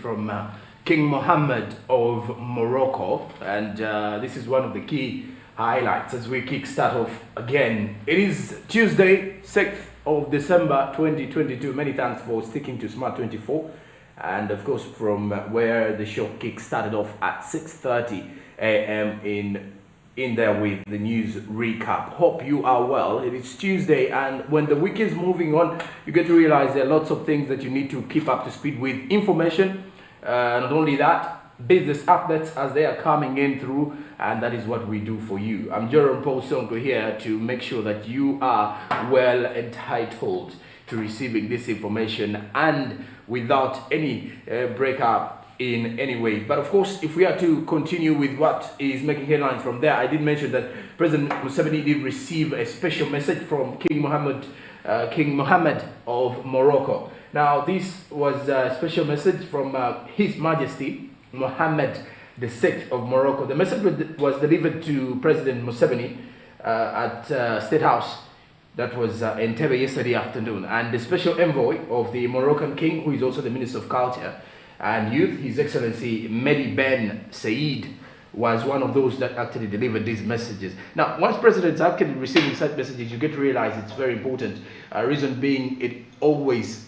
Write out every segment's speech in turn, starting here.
from King Mohammed of Morocco, and this is one of the key highlights as we kickstart off again. It is Tuesday, 6th of December 2022. Many thanks for sticking to Smart24, and of course from where the show kick-started off at 6:30 a.m. in there with the news recap. Hope you are well. It is Tuesday, and when the week is moving on, you get to realize there are lots of things that you need to keep up to speed with. Information, not only that, business updates as they are coming in through, and that is what we do for you. I'm Jerome Paul Sonko here to make sure that you are well entitled to receiving this information and without any breakup in any way. But of course, if we are to continue with what is making headlines from there, I did mention that President Museveni did receive a special message from King Mohammed of Morocco. Now, this was a special message from His Majesty Mohammed VI of Morocco. The message was delivered to President Museveni at State House. That was in Entebbe yesterday afternoon. And the special envoy of the Moroccan king, who is also the Minister of Culture and Youth, His Excellency Mehdi Ben Said, was one of those that actually delivered these messages. Now, once presidents are actually receiving such messages, you get to realize it's very important. Reason being, it always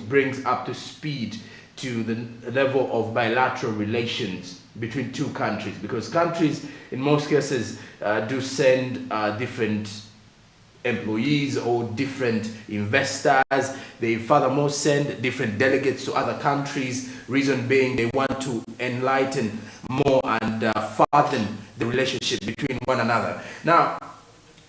brings up to speed to the level of bilateral relations between two countries, because countries in most cases do send different employees or different investors. They furthermore send different delegates to other countries. Reason being, they want to enlighten more and fathom the relationship between one another. Now,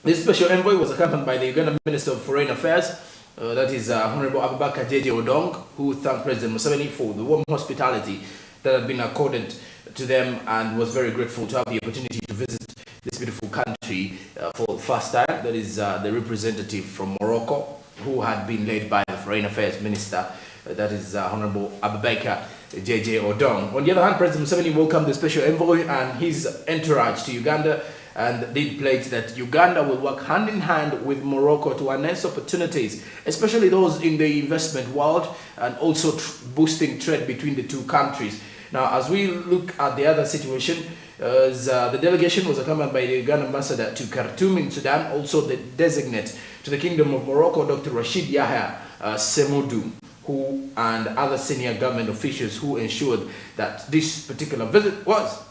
this special envoy was accompanied by the Ugandan Minister of Foreign Affairs, that is Honorable Abubakar JJ Odong, who thanked President Museveni for the warm hospitality that had been accorded to them and was very grateful to have the opportunity to visit this beautiful country for the first time. That is the representative from Morocco, who had been led by the Foreign Affairs Minister, that is Honorable Abubakar JJ Odong. On the other hand, President Museveni welcomed the special envoy and his entourage to Uganda, and did pledge that Uganda will work hand in hand with Morocco to enhance opportunities, especially those in the investment world, and also boosting trade between the two countries. Now, as we look at the other situation, the delegation was accompanied by the Ugandan ambassador to Khartoum in Sudan, also the designate to the Kingdom of Morocco, Dr. Rashid Yahya Semoudou, who and other senior government officials who ensured that this particular visit was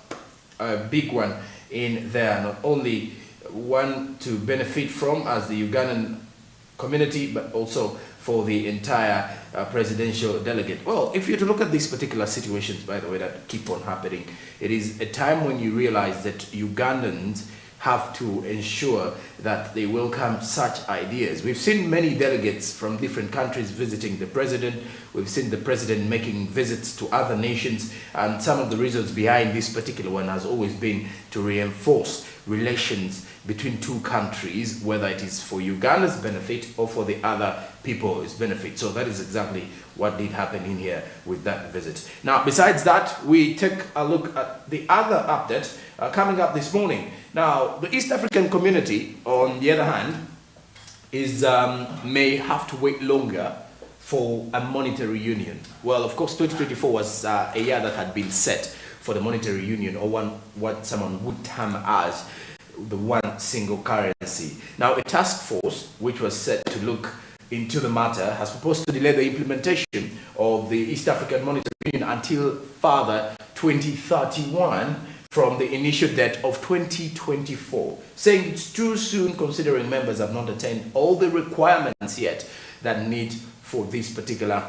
a big one in there, not only one to benefit from as the Ugandan community, but also for the entire presidential delegate. Well, if you're to look at these particular situations, by the way, that keep on happening, it is a time when you realize that Ugandans have to ensure that they welcome such ideas. We've seen many delegates from different countries visiting the president. We've seen the president making visits to other nations, and some of the reasons behind this particular one has always been to reinforce relations between two countries, whether it is for Uganda's benefit or for the other people's benefit. So that is exactly what did happen in here with that visit. Now, besides that, we take a look at the other update coming up this morning. Now, the East African community, on the other hand, may have to wait longer for a monetary union. Well, of course, 2024 was a year that had been set for the monetary union, or what someone would term as the one single currency. Now, a task force which was set to look into the matter has proposed to delay the implementation of the East African Monetary Union until further 2031 from the initial date of 2024, saying it's too soon considering members have not attained all the requirements yet that need for this particular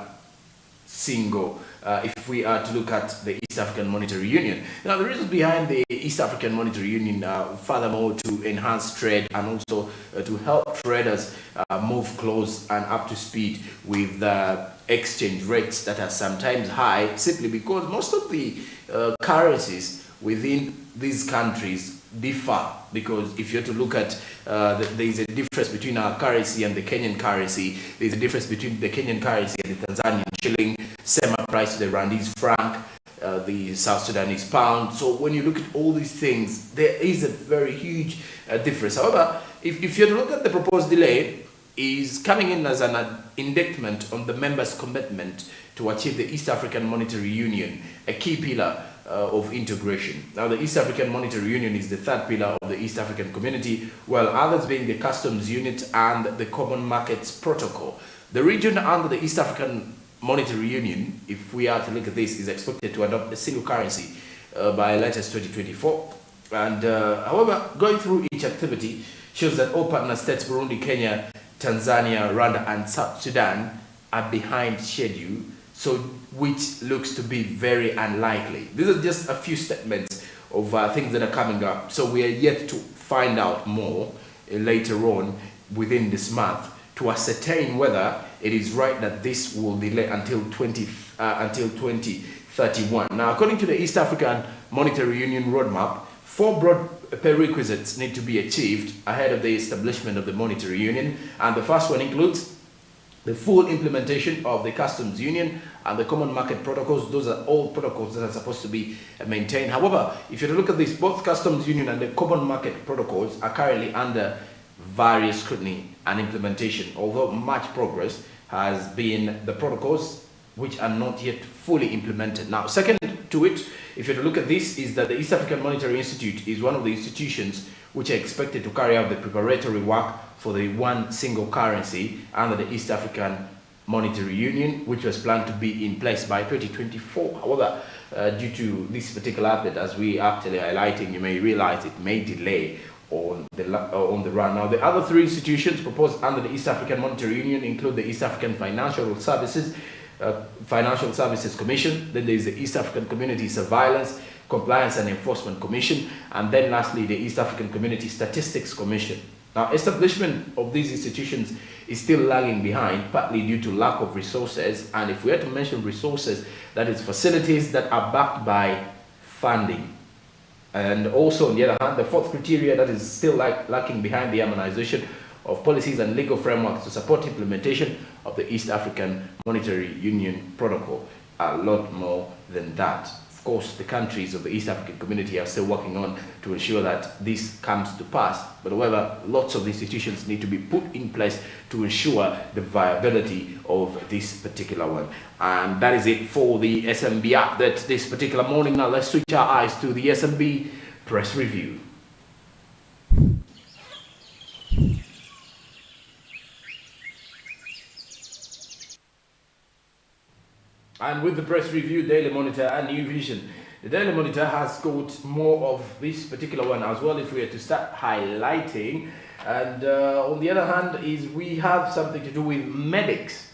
single, if we are to look at the East African Monetary Union. Now, the reasons behind the East African Monetary Union, furthermore, to enhance trade and also to help traders move close and up to speed with exchange rates that are sometimes high, simply because most of the currencies within these countries differ. Because if you're to look at, there is a difference between our currency and the Kenyan currency. There's a difference between the Kenyan currency and the Tanzanian shilling, same price to the Rwandese franc, the South Sudanese pound. So when you look at all these things, there is a very huge difference. However, if you're to look at the proposed delay, is coming in as an indictment on the members' commitment to achieve the East African Monetary Union, a key pillar of integration. Now, the East African Monetary Union is the third pillar of the East African community, while others being the customs unit and the common markets protocol. The region under the East African Monetary Union, if we are to look at this, is expected to adopt a single currency by latest 2024. And however, going through each activity shows that all partner states, Burundi, Kenya, Tanzania, Rwanda, and South Sudan, are behind schedule, so which looks to be very unlikely. These are just a few statements of things that are coming up. So we are yet to find out more later on within this month to ascertain whether it is right that this will delay until 2031. Now, according to the East African Monetary Union roadmap, 4 broad prerequisites need to be achieved ahead of the establishment of the monetary union, and the first one includes the full implementation of the customs union and the common market protocols. Those are all protocols that are supposed to be maintained. However, if you look at this, both customs union and the common market protocols are currently under various scrutiny and implementation, although much progress has been the protocols which are not yet fully implemented. Now, second to it, if you look at this, is that the East African Monetary Institute is one of the institutions which are expected to carry out the preparatory work for the one single currency under the East African Monetary Union, which was planned to be in place by 2024. However, due to this particular update, as we actually highlighting, you may realize it may delay on the run. Now, the other 3 institutions proposed under the East African Monetary Union include the East African Financial Services Commission, then there is the East African Community Surveillance, Compliance and Enforcement Commission, and then lastly the East African Community Statistics Commission. Now, establishment of these institutions is still lagging behind, partly due to lack of resources, and if we are to mention resources, that is facilities that are backed by funding. And also, on the other hand, the fourth criteria that is still lacking behind the harmonization of policies and legal frameworks to support implementation of the East African Monetary Union Protocol. A lot more than that. Of course, the countries of the East African community are still working on to ensure that this comes to pass. But however, lots of institutions need to be put in place to ensure the viability of this particular one. And that is it for the SMB update this particular morning. Now let's switch our eyes to the SMB press review. And with the press review, Daily Monitor and New Vision. The Daily Monitor has got more of this particular one as well, if we are to start highlighting. And on the other hand, is we have something to do with medics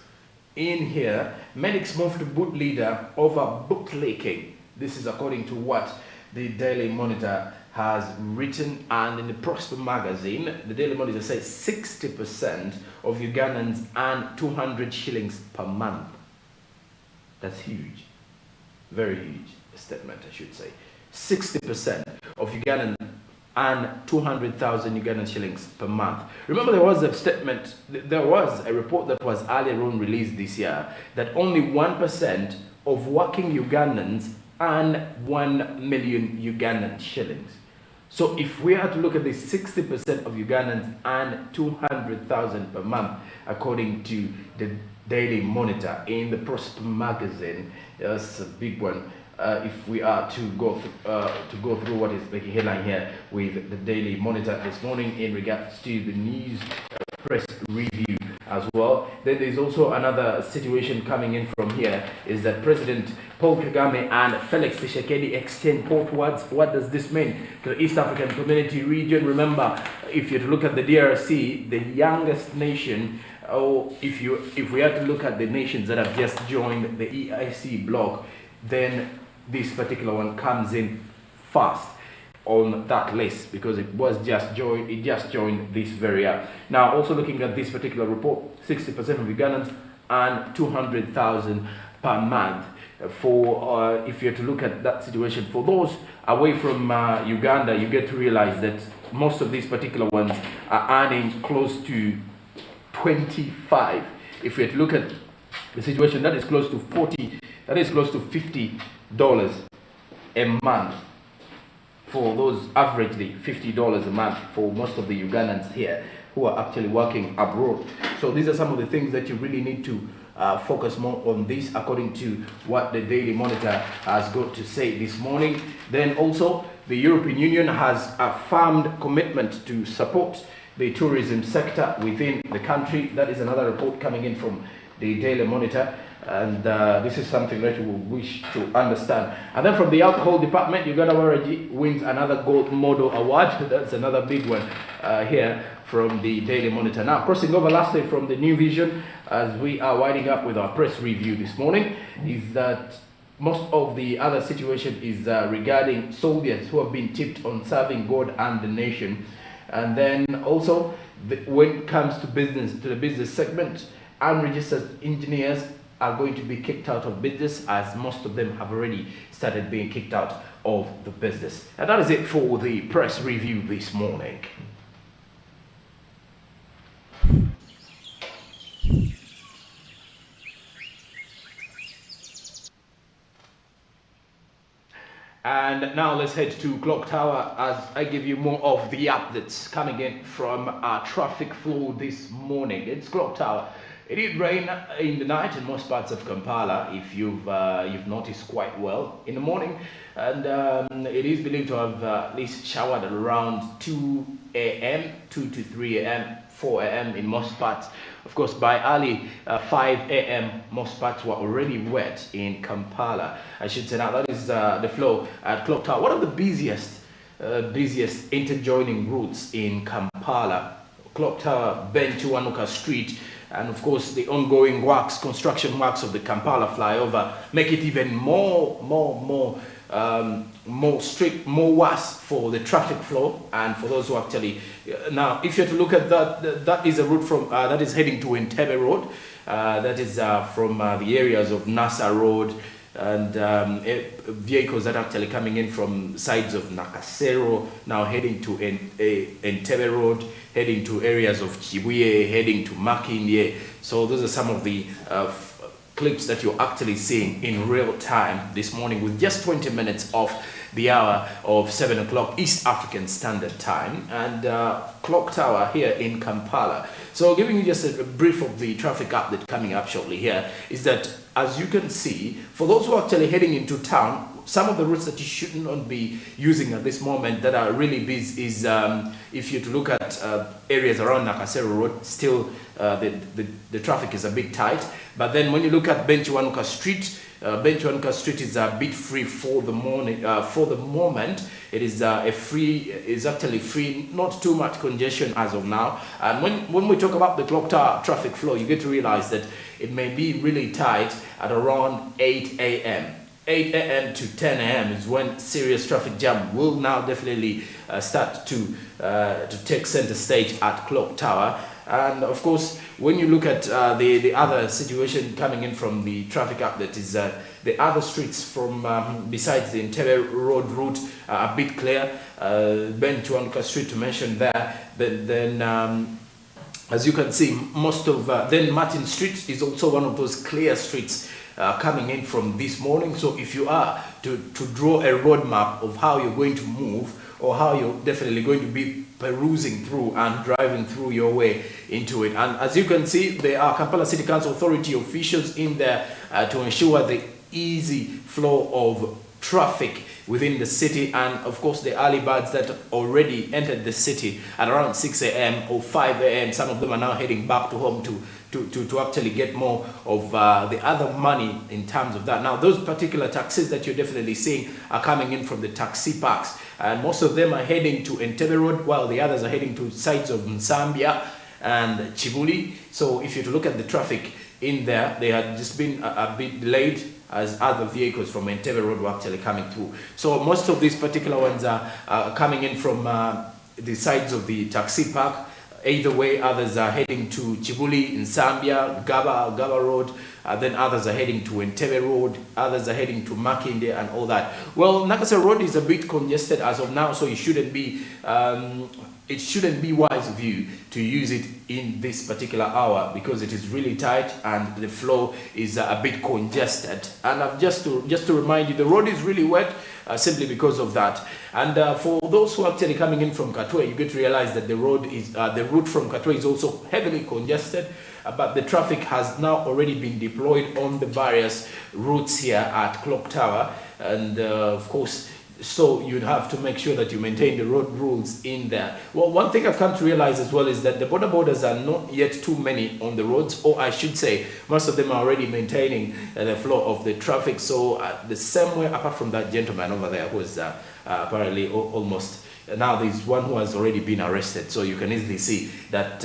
in here. Medics moved to boot leader over bootlicking. This is according to what the Daily Monitor has written, and in the Prosper magazine, the Daily Monitor says 60% of Ugandans earn 200 shillings per month. That's huge, very huge statement, I should say. 60% of Ugandans earn 200,000 Ugandan shillings per month. Remember, there was a statement, there was a report that was earlier on released this year that only 1% of working Ugandans earn 1 million Ugandan shillings. So if we are to look at this, 60% of Ugandans earn 200,000 per month, according to the Daily Monitor in the Prosper magazine. That's a big one. If we are to go through what is making headline here with the Daily Monitor this morning in regards to the news press review as well. Then there's also another situation coming in from here, is that President Paul Kagame and Felix Tshisekedi exchange hot words. What does this mean to the East African Community region? Remember, if you look at the DRC, the youngest nation, or if we are to look at the nations that have just joined the EIC bloc, then this particular one comes in fast on that list because it just joined this very year. Now, also looking at this particular report, 60% of Ugandans earn 200,000 per month. For if you're to look at that situation, for those away from Uganda, you get to realize that most of these particular ones are earning close to 25. If you to look at the situation, that is close to 40, that is close to $50 a month. For those, averagely $50 a month for most of the Ugandans here. who are actually working abroad. So these are some of the things that you really need to focus more on this, according to what the Daily Monitor has got to say this morning. Then also, the European Union has affirmed commitment to support the tourism sector within the country. That is another report coming in from the Daily Monitor, and this is something that you will wish to understand. And then from the alcohol department, Uganda Waraji wins another gold model award. That's another big one here from the Daily Monitor. Now, crossing over lastly from the New Vision, as we are winding up with our press review this morning, is that most of the other situation is regarding soldiers who have been tipped on serving God and the nation. And then also, when it comes to the business segment, unregistered engineers are going to be kicked out of business, as most of them have already started being kicked out of the business. And that is it for the press review this morning. And now let's head to Clock Tower as I give you more of the updates coming in from our traffic flow this morning. It's Clock Tower. It did rain in the night in most parts of Kampala, if you've noticed quite well in the morning, and it is believed to have at least showered at around 2 a.m., 2 to 3 a.m., 4 a.m. in most parts. Of course, by early 5 a.m., most parts were already wet in Kampala. I should say now that is the flow at Clock Tower. One of the busiest interjoining routes in Kampala. Clock Tower, Benchuanuka Street, and of course the ongoing construction works of the Kampala flyover make it even more strict, more worse for the traffic flow and for those who actually now, if you're to look at that is a route from that is heading to Entebbe Road, that is from the areas of Nasa Road, and vehicles that are actually coming in from sides of Nakasero, now heading to Entebbe Road, heading to areas of Chibuye, heading to Makindye. So those are some of the clips that you're actually seeing in real time this morning, with just 20 minutes off the hour of 7 o'clock East African Standard Time, and Clock Tower here in Kampala. So giving you just a brief of the traffic update coming up shortly here is that, as you can see, for those who are actually heading into town, some of the routes that you should not be using at this moment that are really busy is, if you're to look at areas around Nakasero Road, still the traffic is a bit tight. But then when you look at Benchuanuka Street, Benchuanuka Street is a bit free for the morning. For the moment, it is actually free, not too much congestion as of now. And when we talk about the Clock Tower traffic flow, you get to realize that it may be really tight at around 8 a.m. 8 a.m. to 10 a.m. is when serious traffic jam will now definitely start to take center stage at Clock Tower. And of course, when you look at the other situation coming in from the traffic update is the other streets from besides the Entebbe Road route are a bit clear. Benchuanuka Street to mention there. Then as you can see, most of then Martin Street is also one of those clear streets coming in from this morning. So if you are to draw a roadmap of how you're going to move, or how you're definitely going to be perusing through and driving through your way into it. And as you can see, there are Kampala City Council Authority officials in there to ensure the easy flow of traffic within the city, and of course the early birds that already entered the city at around 6 a.m. or 5 a.m. Some of them are now heading back to home to actually get more of the other money in terms of that. Now, those particular taxis that you're definitely seeing are coming in from the taxi parks, and most of them are heading to Entebbe Road, while the others are heading to sides of Nsambia and Chibuli. So if you look at the traffic in there, they had just been a bit delayed as other vehicles from Entebbe Road were actually coming through. So most of these particular ones are coming in from the sides of the taxi park. Either way, others are heading to Chibuli, Nsambia, Gaba Road, then others are heading to Entebbe Road, others are heading to Makindye and all that. Well, Nakasero Road is a bit congested as of now, so you shouldn't be it shouldn't be wise of you to use it in this particular hour because it is really tight and the flow is a bit congested. And just to remind you, the road is really wet simply because of that. And for those who are actually coming in from Katwe, you get to realize that the road is the route from Katwe is also heavily congested. But the traffic has now already been deployed on the various routes here at Clock Tower, and of course, so you'd have to make sure that you maintain the road rules in there. Well, one thing I've come to realize as well is that the borders are not yet too many on the roads, or I should say, most of them are already maintaining the flow of the traffic. So the same way, apart from that gentleman over there who is apparently almost. Now there's one who has already been arrested, so you can easily see that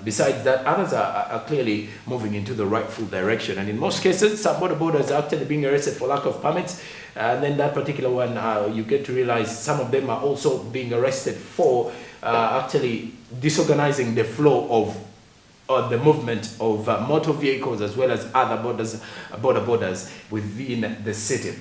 besides that, others are clearly moving into the rightful direction. And in most cases, some borders are actually being arrested for lack of permits. And then that particular one, you get to realize some of them are also being arrested for actually disorganizing the flow of the movement of motor vehicles as well as other borders within the city.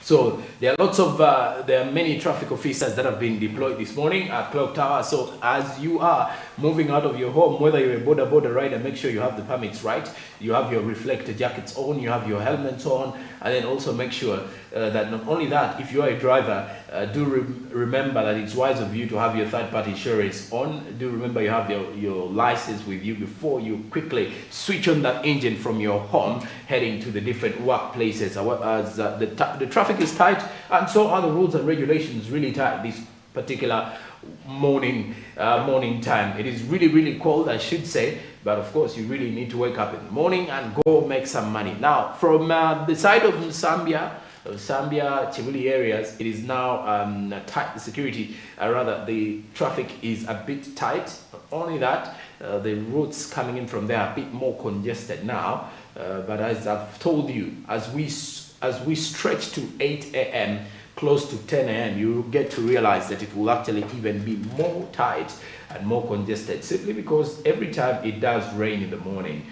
So there are many traffic officers that have been deployed this morning at Clock Tower. So as you are moving out of your home, whether you're a border rider, make sure you have the permits right, you have your reflector jackets on, you have your helmets on, and then also make sure that not only that, if you are a driver, do remember that it's wise of you to have your third-party insurance on. Do remember you have your license with you before you quickly switch on that engine from your home heading to the different workplaces. As the traffic is tight, and so are the rules and regulations really tight this particular morning time. It is really cold, I should say, but of course you really need to wake up in the morning and go make some money. Now from the side of Zambia, Chibuli areas, it is now tight. The security, rather the traffic is a bit tight. Not only that, the routes coming in from there are a bit more congested now. But as I've told you, as we stretch to 8 a.m. close to 10 a.m., you get to realize that it will actually even be more tight and more congested, simply because every time it does rain in the morning,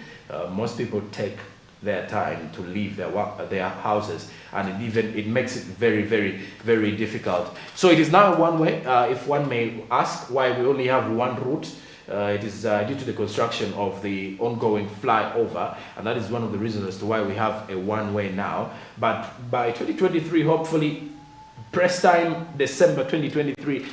most people take their time to leave their houses, and it makes it very difficult. So it is now one way. If one may ask why we only have one route, it is due to the construction of the ongoing flyover, and that is one of the reasons as to why we have a one-way now. But by 2023, hopefully, press time December 2023,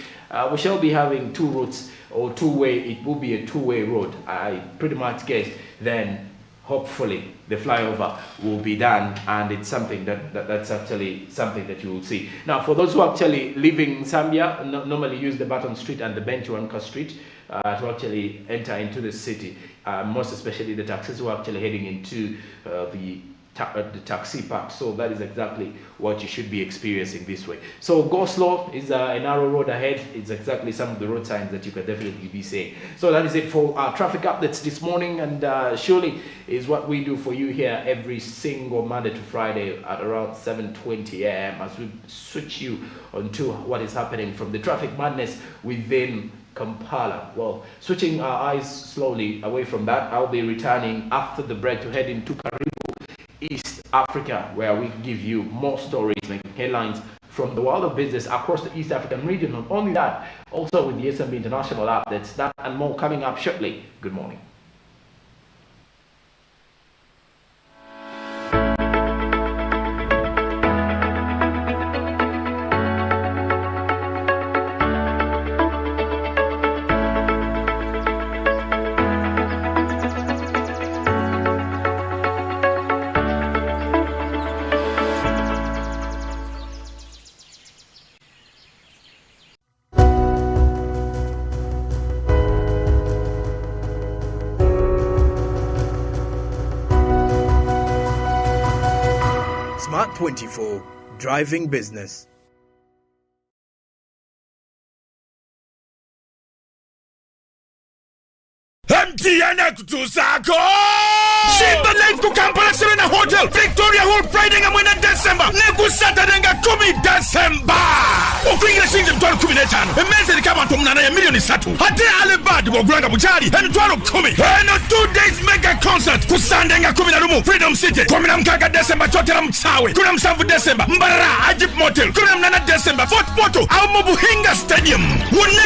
we shall be having two routes, or two-way. It will be a two-way road. I pretty much guess then hopefully the flyover will be done, and it's something that's actually something that you will see. Now, for those who are actually leaving Zambia, normally use the Baton Street and the Benchuanka Street to actually enter into the city, most especially the taxis who are actually heading into the taxi park. So that is exactly what you should be experiencing this way. So go slow is a narrow road ahead. It's exactly some of the road signs that you can definitely be seeing. So that is it for our traffic updates this morning, and surely is what we do for you here every single Monday to Friday at around 7:20 a.m. as we switch you onto what is happening from the traffic madness within Kampala. Well, switching our eyes slowly away from that, I'll be returning after the break to head into Karibu, East Africa, where we give you more stories making headlines from the world of business across the East African region. Not only that, also with the SMB International updates, that and more coming up shortly. Good morning. Smart24, driving business. MTN kutusako Shimba live ku Kampala Serena Hotel Victoria Hall Friday nga mwena December Neku Saturday nga 10 December Okuingira shingi mtwalo 15 Emeze likama ntomunana ya milioni 3 Hate alibadi wagulanga mchari Mtwalo 10 Eno 2 days mega concert Ku Sunday nga 11 Freedom City 16 December Chotela Mchawe 17 December Mbarara Ajip Motel 18 December Fort Portal Au Mubuhinga Stadium